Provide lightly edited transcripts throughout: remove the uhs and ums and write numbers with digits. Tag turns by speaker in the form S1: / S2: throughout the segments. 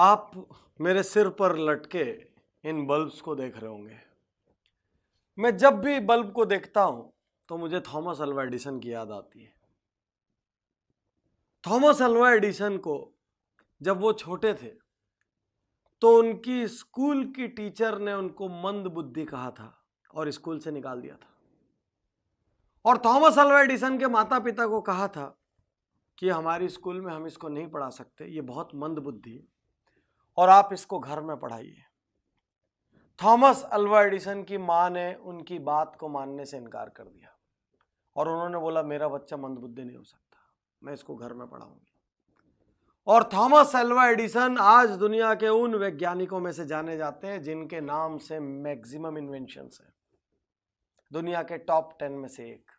S1: आप मेरे सिर पर लटके इन बल्ब्स को देख रहे होंगे। मैं जब भी बल्ब को देखता हूं तो मुझे थॉमस अल्वा एडिसन की याद आती है। थॉमस अल्वा एडिसन को जब वो छोटे थे तो उनकी स्कूल की टीचर ने उनको मंद बुद्धि कहा था और स्कूल से निकाल दिया था। और थॉमस अल्वा एडिसन के माता पिता को कहा था कि हमारी स्कूल में हम इसको नहीं पढ़ा सकते, ये बहुत मंद बुद्धि है और आप इसको घर में पढ़ाइए। थॉमस अल्वा एडिसन की मां ने उनकी बात को मानने से इनकार कर दिया और उन्होंने बोला मेरा बच्चा मंदबुद्धि नहीं हो सकता, मैं इसको घर में पढ़ाऊंगी। और थॉमस अल्वा एडिसन आज दुनिया के उन वैज्ञानिकों में से जाने जाते हैं जिनके नाम से मैक्सिमम इन्वेंशंस है, दुनिया के टॉप 10 में से एक।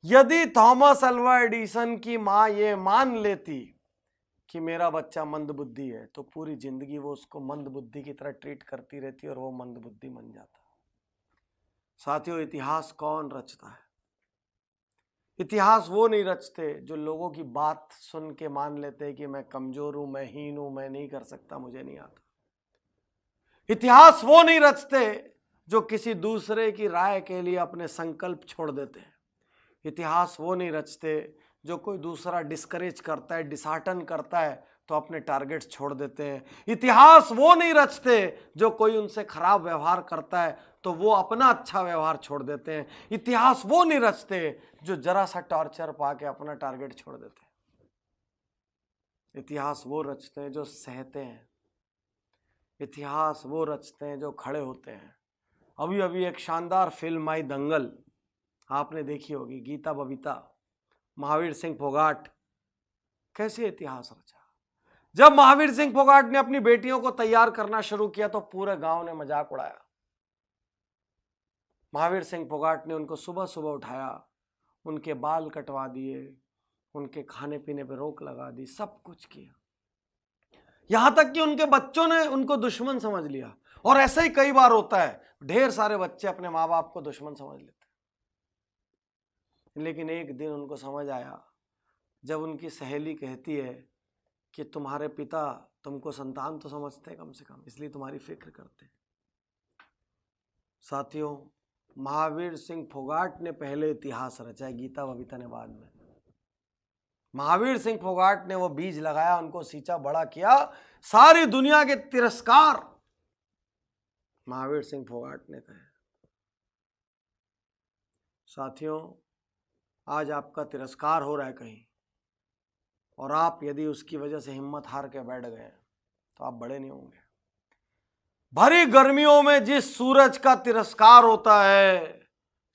S1: यदि थॉमस अल्वा एडिसन की मां ये मान लेती कि मेरा बच्चा मंदबुद्धि है तो पूरी जिंदगी वो उसको मंदबुद्धि की तरह ट्रीट करती रहती और वो मंदबुद्धि बन जाता। साथियों, इतिहास कौन रचता है? इतिहास वो नहीं रचते जो लोगों की बात सुन के मान लेते कि मैं कमजोर हूं, मैं हीन हूं, मैं नहीं कर सकता, मुझे नहीं आता। इतिहास वो नहीं रचते जो किसी दूसरे की राय के लिए अपने संकल्प छोड़ देते हैं। इतिहास वो नहीं रचते जो कोई दूसरा डिस्करेज करता है, डिसहार्टन करता है तो अपने टारगेट्स छोड़ देते हैं। इतिहास वो नहीं रचते जो कोई उनसे खराब व्यवहार करता है तो वो अपना अच्छा व्यवहार छोड़ देते हैं। इतिहास वो नहीं रचते जो जरा सा टॉर्चर पाके अपना टारगेट छोड़ देते हैं। इतिहास वो रचते हैं जो सहते हैं। इतिहास वो रचते हैं जो खड़े होते हैं। अभी अभी एक शानदार फिल्म आई दंगल, आपने देखी होगी। गीता बबीता, महावीर सिंह फोगाट, कैसे इतिहास रचा। जब महावीर सिंह फोगाट ने अपनी बेटियों को तैयार करना शुरू किया तो पूरे गांव ने मजाक उड़ाया। महावीर सिंह फोगाट ने उनको सुबह सुबह उठाया, उनके बाल कटवा दिए, उनके खाने पीने पे रोक लगा दी, सब कुछ किया। यहां तक कि उनके बच्चों ने उनको दुश्मन समझ लिया। और ऐसा ही कई बार होता है, ढेर सारे बच्चे अपने माँ बाप को दुश्मन समझ लेते। लेकिन एक दिन उनको समझ आया जब उनकी सहेली कहती है कि तुम्हारे पिता तुमको संतान तो समझते हैं कम से कम, इसलिए तुम्हारी फिक्र करते हैं। साथियों, महावीर सिंह फोगाट ने पहले इतिहास रचा, गीता बबीता ने बाद में। महावीर सिंह फोगाट ने वो बीज लगाया, उनको सींचा, बड़ा किया, सारी दुनिया के तिरस्कार महावीर सिंह फोगाट ने कहे। साथियों, आज आपका तिरस्कार हो रहा है कहीं और आप यदि उसकी वजह से हिम्मत हार के बैठ गए तो आप बड़े नहीं होंगे। भरी गर्मियों में जिस सूरज का तिरस्कार होता है,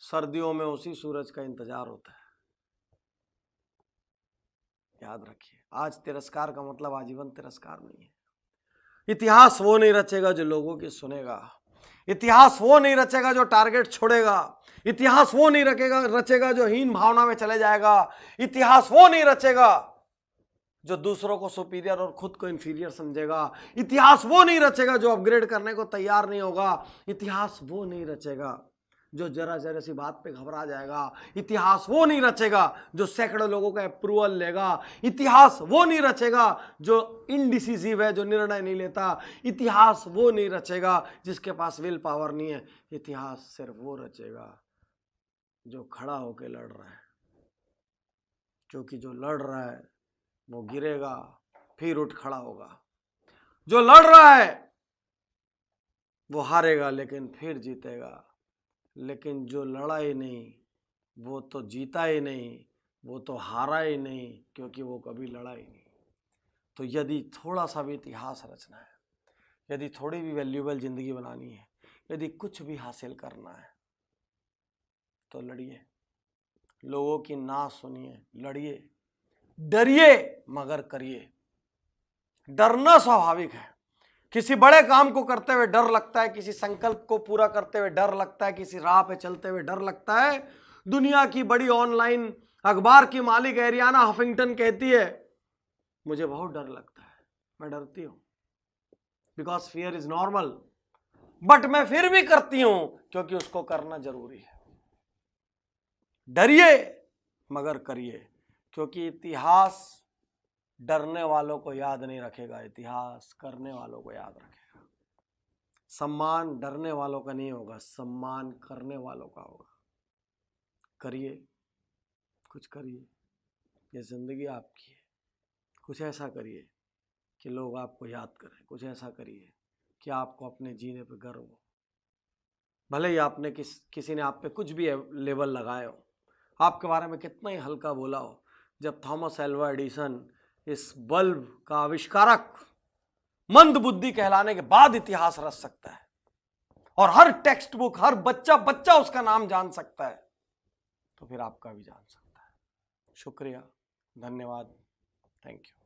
S1: सर्दियों में उसी सूरज का इंतजार होता है। याद रखिए, आज तिरस्कार का मतलब आजीवन तिरस्कार नहीं है। इतिहास वो नहीं रचेगा जो लोगों की सुनेगा। इतिहास वो नहीं रचेगा जो टारगेट छोड़ेगा। इतिहास वो नहीं रचेगा जो हीन भावना में चले जाएगा। इतिहास वो नहीं रचेगा जो दूसरों को सुपीरियर और खुद को इंफीरियर समझेगा। इतिहास वो नहीं रचेगा जो अपग्रेड करने को तैयार नहीं होगा। इतिहास वो नहीं रचेगा जो जरा जरा सी बात पे घबरा जाएगा। इतिहास वो नहीं रचेगा जो सैकड़ों लोगों का अप्रूवल लेगा। इतिहास वो नहीं रचेगा जो इनडिसिसिव है, जो निर्णय नहीं लेता। इतिहास वो नहीं रचेगा जिसके पास विल पावर नहीं है। इतिहास सिर्फ वो रचेगा जो खड़ा होकर लड़ रहा है, क्योंकि जो लड़ रहा है वो गिरेगा फिर उठ खड़ा होगा। जो लड़ रहा है वो हारेगा लेकिन फिर जीतेगा। लेकिन जो लड़ा ही नहीं वो तो जीता ही नहीं, वो तो हारा ही नहीं, क्योंकि वो कभी लड़ा ही नहीं। तो यदि थोड़ा सा भी इतिहास रचना है, यदि थोड़ी भी वैल्यूएबल जिंदगी बनानी है, यदि कुछ भी हासिल करना है तो लड़िए, लोगों की ना सुनिए, लड़िए, डरिए मगर करिए। डरना स्वाभाविक है। किसी बड़े काम को करते हुए डर लगता है, किसी संकल्प को पूरा करते हुए डर लगता है, किसी राह पे चलते हुए डर लगता है। दुनिया की बड़ी ऑनलाइन अखबार की मालिक एरियाना हफिंगटन कहती है मुझे बहुत डर लगता है, मैं डरती हूं, because fear is normal, but मैं फिर भी करती हूं क्योंकि उसको करना जरूरी है। डरिए मगर करिए, क्योंकि इतिहास डरने वालों को याद नहीं रखेगा, इतिहास करने वालों को याद रखेगा। सम्मान डरने वालों का नहीं होगा, सम्मान करने वालों का होगा। करिए, कुछ करिए, ये जिंदगी आपकी है। कुछ ऐसा करिए कि लोग आपको याद करें, कुछ ऐसा करिए कि आपको अपने जीने पे गर्व हो। भले ही आपने किसी ने आप पे कुछ भी लेबल लगाए हो, आपके बारे में कितना ही हल्का बोला हो, जब थॉमस एल्वा एडिसन इस बल्ब का आविष्कारक मंद बुद्धि कहलाने के बाद इतिहास रच सकता है और हर टेक्स्ट बुक, हर बच्चा उसका नाम जान सकता है, तो फिर आपका भी जान सकता है। शुक्रिया, धन्यवाद, थैंक यू।